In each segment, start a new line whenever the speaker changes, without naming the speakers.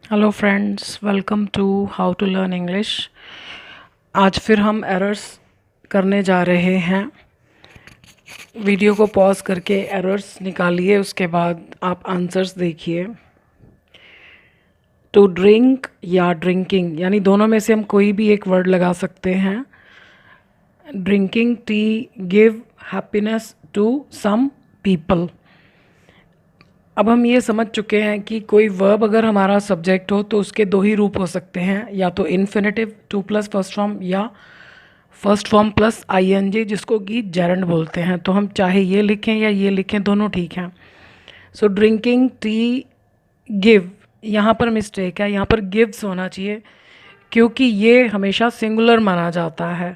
Hello friends, welcome to how to learn English. आज फिर हम एरर्स करने जा रहे हैं। वीडियो को पॉज करके एरर्स निकालिए, उसके बाद आप आंसर्स देखिए। टू ड्रिंक या ड्रिंकिंग, यानी दोनों में से हम कोई भी एक वर्ड लगा सकते हैं। Drinking tea give happiness to some people. अब हम ये समझ चुके हैं कि कोई वर्ब अगर हमारा सब्जेक्ट हो तो उसके दो ही रूप हो सकते हैं, या तो infinitive to plus first form या फर्स्ट फॉर्म प्लस आईएनजी, जिसको कि जेरेंड बोलते हैं। तो हम चाहे ये लिखें या ये लिखें, दोनों ठीक हैं। सो ड्रिंकिंग टी गिव, यहाँ पर मिस्टेक है, यहाँ पर गिव्स होना चाहिए क्योंकि ये हमेशा सिंगुलर माना जाता है।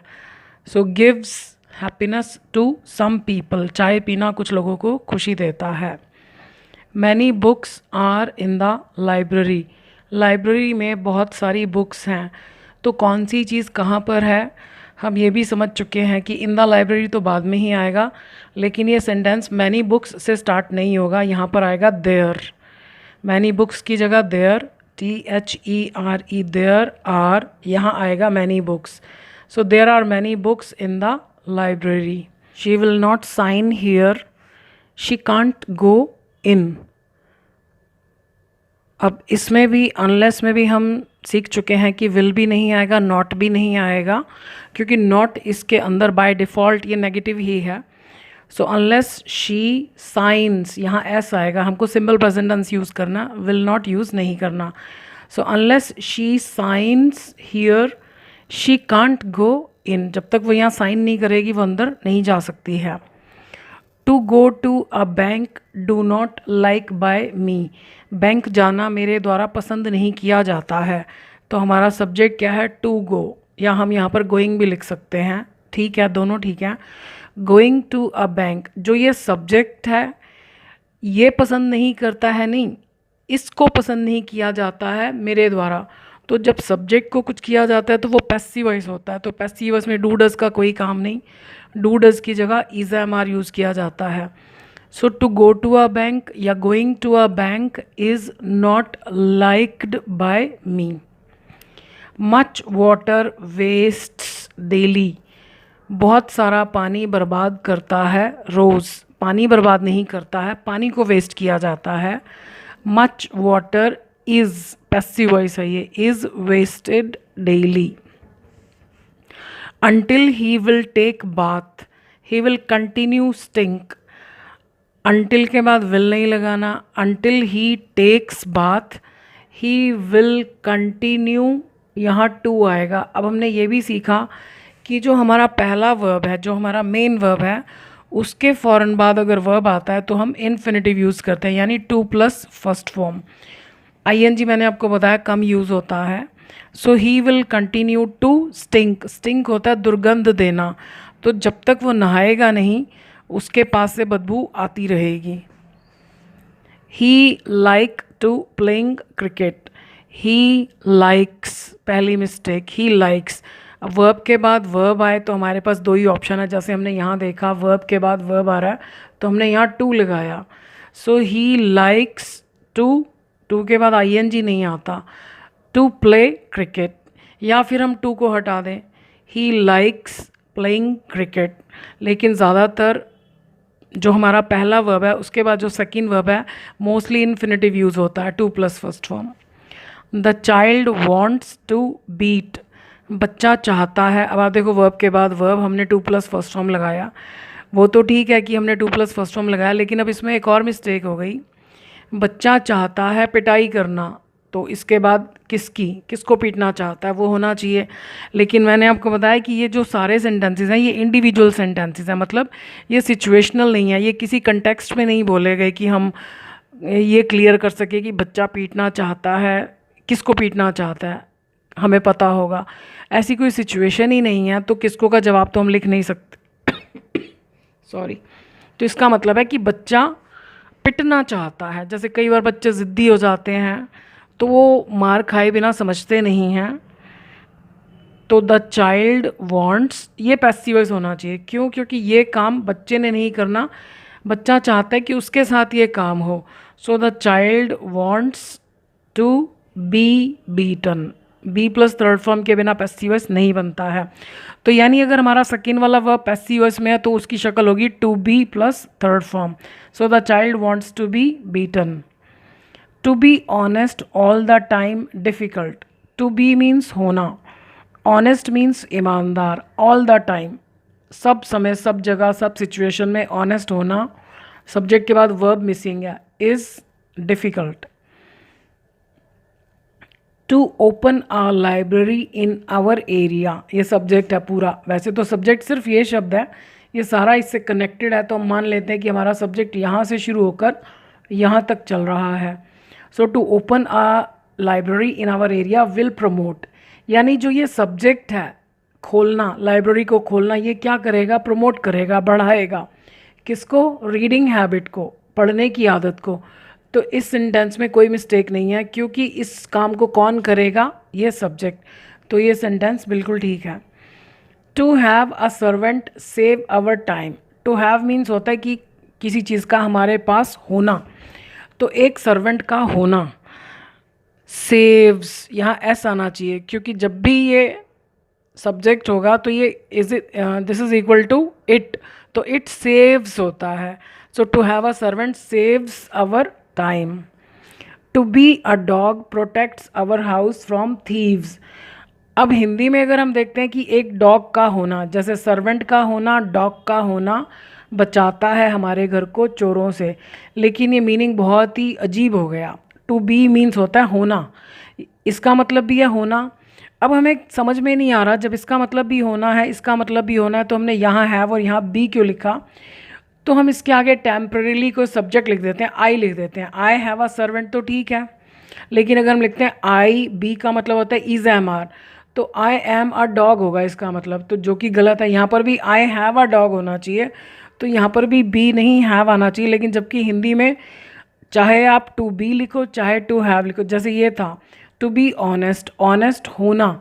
So gives happiness to some people, चाय पीना कुछ लोगों को खुशी देता है। Many books are in the library, library में बहुत सारी बुक्स हैं। तो कौन सी चीज़ कहाँ पर है, हम ये भी समझ चुके हैं कि इन द लाइब्रेरी तो बाद में ही आएगा, लेकिन ये सेंटेंस मैनी बुक्स से स्टार्ट नहीं होगा, यहाँ पर आएगा देयर। मैनी बुक्स की जगह देयर, THERE, देयर आर, यहाँ आएगा many books. So there are many books in the library. She will not sign here, she can't go in. अब इसमें भी अनलेस में भी हम सीख चुके हैं कि विल भी नहीं आएगा, नॉट भी नहीं आएगा, क्योंकि नॉट इसके अंदर बाय डिफ़ॉल्ट ये नेगेटिव ही है। सो अनलेस शी साइंस, यहाँ एस आएगा, हमको सिंपल प्रेजेंट टेंस यूज़ करना, विल नॉट यूज़ नहीं करना। So unless she signs here she can't go in, जब तक वो यहाँ साइन नहीं करेगी वो अंदर नहीं जा सकती है। To go to a bank do not like by me, bank जाना मेरे द्वारा पसंद नहीं किया जाता है। तो हमारा सब्जेक्ट क्या है, टू गो, या हम यहाँ पर गोइंग भी लिख सकते हैं, ठीक है, दोनों ठीक है। गोइंग टू अ बैंक, जो ये सब्जेक्ट है ये पसंद नहीं करता है, नहीं, इसको पसंद नहीं किया जाता है मेरे द्वारा। तो जब सब्जेक्ट को कुछ किया जाता है तो वो पैसिव वॉइस होता है, तो पैसिव वॉइस में डू डज का कोई काम नहीं, डू डज की जगह इज एम आर यूज़ किया जाता है। So to go to a bank या going to a bank is not liked by me. Much water wastes daily, बहुत सारा पानी बर्बाद करता है रोज़, पानी बर्बाद नहीं करता है, पानी को वेस्ट किया जाता है। Much water is, passive voice है ये, is wasted daily. Until he will take bath, he will continue stink। until के बाद will नहीं लगाना, until he takes bath he will continue, यहाँ to आएगा। अब हमने ये भी सीखा कि जो हमारा पहला वर्ब है, जो हमारा मेन वर्ब है, उसके फ़ौरन बाद अगर वर्ब आता है तो हम इन्फिनेटिव यूज़ करते हैं, यानी to plus first form. ING मैंने आपको बताया कम यूज़ होता है। So he will continue to stink, stink होता है दुर्गंध देना, तो जब तक वो नहाएगा नहीं उसके पास से बदबू आती रहेगी। He like to playing cricket, he likes, पहली मिस्टेक, ही लाइक्स। अब वर्ब के बाद वर्ब आए तो हमारे पास दो ही ऑप्शन है, जैसे हमने यहाँ देखा वर्ब के बाद वर्ब आ रहा है तो हमने यहाँ टू लगाया। सो ही लाइक्स टू, टू के बाद आईएनजी नहीं आता, टू प्ले क्रिकेट, या फिर हम टू को हटा दें, ही लाइक्स प्लेइंग क्रिकेट। लेकिन ज़्यादातर जो हमारा पहला वर्ब है उसके बाद जो सेकंड वर्ब है मोस्टली इन्फिनेटिव यूज़ होता है, to plus first form. The child wants to beat, बच्चा चाहता है। अब आप देखो वर्ब के बाद वर्ब, हमने टू प्लस फर्स्ट फॉर्म लगाया, वो तो ठीक है कि हमने टू प्लस फर्स्ट फॉर्म लगाया, लेकिन अब इसमें एक और मिस्टेक हो गई। बच्चा चाहता है पिटाई करना, तो इसके बाद किसको पीटना चाहता है वो होना चाहिए। लेकिन मैंने आपको बताया कि ये जो सारे सेंटेंसेस हैं ये इंडिविजुअल सेंटेंसेस हैं, मतलब ये सिचुएशनल नहीं है, ये किसी कंटेक्स्ट में नहीं बोले गए कि हम ये क्लियर कर सके कि बच्चा पीटना चाहता है, किसको पीटना चाहता है हमें पता होगा, ऐसी कोई सिचुएशन ही नहीं है, तो किसको का जवाब तो हम लिख नहीं सकते। सॉरी। तो इसका मतलब है कि बच्चा पिटना चाहता है। जैसे कई बार बच्चे ज़िद्दी हो जाते हैं तो वो मार खाए बिना समझते नहीं हैं, तो द चाइल्ड वॉन्ट्स, ये पैसिव वॉइस होना चाहिए, क्यों, क्योंकि ये काम बच्चे ने नहीं करना, बच्चा चाहता है कि उसके साथ ये काम हो। So the child wants to be beaten, be plus third form के बिना पैसिव वॉइस नहीं बनता है। तो यानी अगर हमारा सेकेंड वाला वर्ब पैसिव वॉइस में है तो उसकी शक्ल होगी to be plus third form. So the child wants to be beaten. To be honest all the time difficult. To be means होना, ऑनेस्ट मीन्स ईमानदार, ऑल द टाइम सब समय सब जगह सब सिचुएशन में ऑनेस्ट होना। सब्जेक्ट के बाद वर्ब मिसिंग है, is difficult. To open a library in our area, ये सब्जेक्ट है पूरा। वैसे तो सब्जेक्ट सिर्फ ये शब्द है, ये सारा इससे कनेक्टेड है, तो हम मान लेते हैं कि हमारा सब्जेक्ट यहाँ से शुरू होकर यहाँ तक चल रहा है। So to open a library in our area will promote, यानी जो ये सब्जेक्ट है खोलना, लाइब्रेरी को खोलना, ये क्या करेगा? प्रमोट करेगा, बढ़ाएगा। किसको? रीडिंग हैबिट को, पढ़ने की आदत को। तो इस सेंटेंस में कोई मिस्टेक नहीं है, क्योंकि इस काम को कौन करेगा? ये सब्जेक्ट। तो ये सेंटेंस बिल्कुल ठीक है। To have a servant save our time. To have means होता है कि किसी चीज़ का हमारे पास होना, तो एक सर्वेंट का होना। सेव्स, यहाँ एस आना चाहिए, क्योंकि जब भी ये सब्जेक्ट होगा तो ये is it, this is equal to it, तो इट सेव्स होता है। So to have a servant saves our time. To be a dog protects our house from thieves. अब हिंदी में अगर हम देखते हैं कि एक डॉग का होना, जैसे सर्वेंट का होना, डॉग का होना बचाता है हमारे घर को चोरों से, लेकिन ये मीनिंग बहुत ही अजीब हो गया। टू बी मीन्स होता है होना, इसका मतलब भी है होना। अब हमें समझ में नहीं आ रहा, जब इसका मतलब भी होना है, इसका मतलब भी होना है, तो हमने यहाँ हैव और यहाँ बी क्यों लिखा? तो हम इसके आगे टेम्परेरीली कोई सब्जेक्ट लिख देते हैं, आई लिख देते हैं। आई हैव अ सर्वेंट तो ठीक है, लेकिन अगर हम लिखते हैं आई, बी का मतलब होता है इज एम आर, तो आई एम अ डॉग होगा इसका मतलब, तो जो कि गलत है। यहाँ पर भी आई हैव अ डॉग होना चाहिए, तो यहाँ पर भी बी नहीं हैव आना चाहिए। लेकिन जबकि हिंदी में चाहे आप टू बी लिखो चाहे टू हैव लिखो, जैसे ये था टू बी ऑनेस्ट, ऑनेस्ट होना,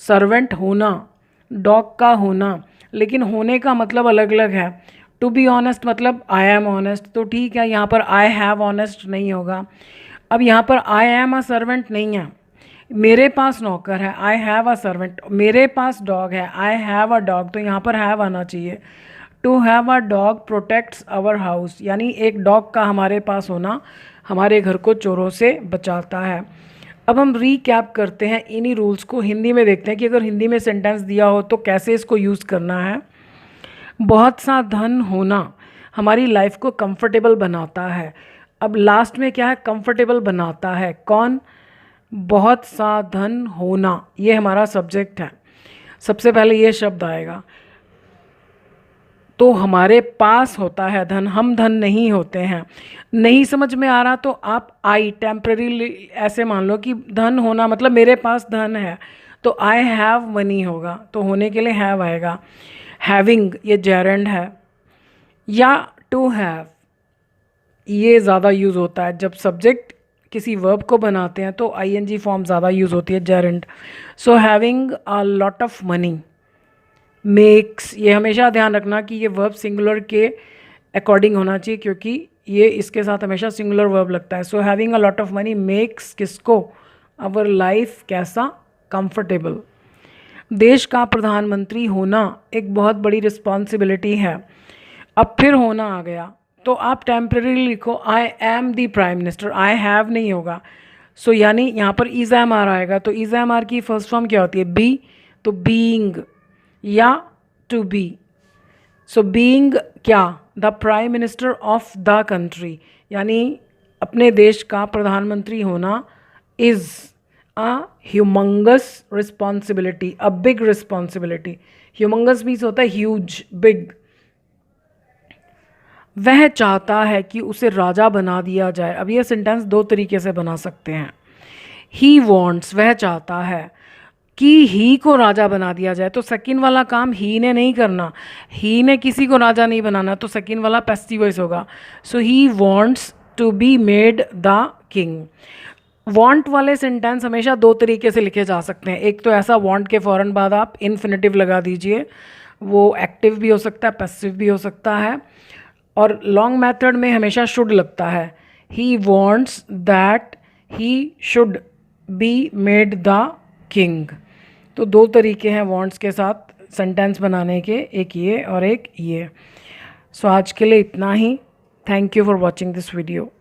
सर्वेंट होना, डॉग का होना, लेकिन होने का मतलब अलग अलग है। टू बी ऑनेस्ट मतलब आई एम ऑनेस्ट, तो ठीक है, यहाँ पर आई हैव ऑनेस्ट नहीं होगा। अब यहाँ पर आई एम अ सर्वेंट नहीं है, मेरे पास नौकर है, आई हैव अ सर्वेंट। मेरे पास डॉग है, आई हैव अ डॉग, तो यहाँ पर हैव आना चाहिए। To have a dog protects our house, यानी एक डॉग का हमारे पास होना हमारे घर को चोरों से बचाता है। अब हम रीकैप करते हैं इन्हीं रूल्स को, हिंदी में देखते हैं कि अगर हिंदी में सेंटेंस दिया हो तो कैसे इसको यूज़ करना है। बहुत सा धन होना हमारी लाइफ को कंफर्टेबल बनाता है। अब लास्ट में क्या है? कंफर्टेबल बनाता है। कौन? बहुत सा धन होना, ये हमारा सब्जेक्ट है। सबसे पहले ये शब्द आएगा, तो हमारे पास होता है धन, हम धन नहीं होते हैं। नहीं समझ में आ रहा तो आप आई टेम्परेरी ऐसे मान लो कि धन होना मतलब मेरे पास धन है, तो आई हैव मनी होगा, तो होने के लिए हैव आएगा। हैविंग ये जेरेंड है, या टू हैव ये ज़्यादा यूज़ होता है जब सब्जेक्ट किसी वर्ब को बनाते हैं, तो आईएनजी फॉर्म ज़्यादा यूज़ होती है, gerund. So having a lot of money. Makes, ये हमेशा ध्यान रखना कि ये वर्ब सिंगुलर के अकॉर्डिंग होना चाहिए, क्योंकि ये इसके साथ हमेशा सिंगुलर वर्ब लगता है। So having a lot of money makes किसको? अवर लाइफ कैसा? कंफर्टेबल। देश का प्रधानमंत्री होना एक बहुत बड़ी रिस्पॉन्सिबिलिटी है। अब फिर होना आ गया, तो आप टेम्परेरी लिखो I am the prime minister, I have नहीं होगा। सो यानी यहाँ पर इज एम आर आएगा, तो इज एम आर की फर्स्ट फॉर्म क्या होती है? बी, तो बीइंग या टू बी। सो बीइंग क्या? The prime minister of the country, यानी अपने देश का प्रधानमंत्री होना is a humongous responsibility, a big responsibility. Humongous means होता है ह्यूज, बिग। वह चाहता है कि उसे राजा बना दिया जाए। अब यह सेंटेंस दो तरीके से बना सकते हैं। ही वॉन्ट्स, वह चाहता है कि ही को राजा बना दिया जाए, तो सेकंड वाला काम ही ने नहीं करना, ही ने किसी को राजा नहीं बनाना, तो सेकंड वाला पैसिव वॉइस होगा। So he wants to be made the king. Want वाले सेंटेंस हमेशा दो तरीके से लिखे जा सकते हैं। एक तो ऐसा वांट के फ़ौरन बाद आप इन्फिनेटिव लगा दीजिए, वो एक्टिव भी हो सकता है, पैसिव भी हो सकता है। और लॉन्ग मेथड में हमेशा शुड लगता है। He wants that he should be made the king. तो दो तरीके हैं वांट्स के साथ सेंटेंस बनाने के, एक ये और एक ये। सो आज के लिए इतना ही। Thank you for watching this video.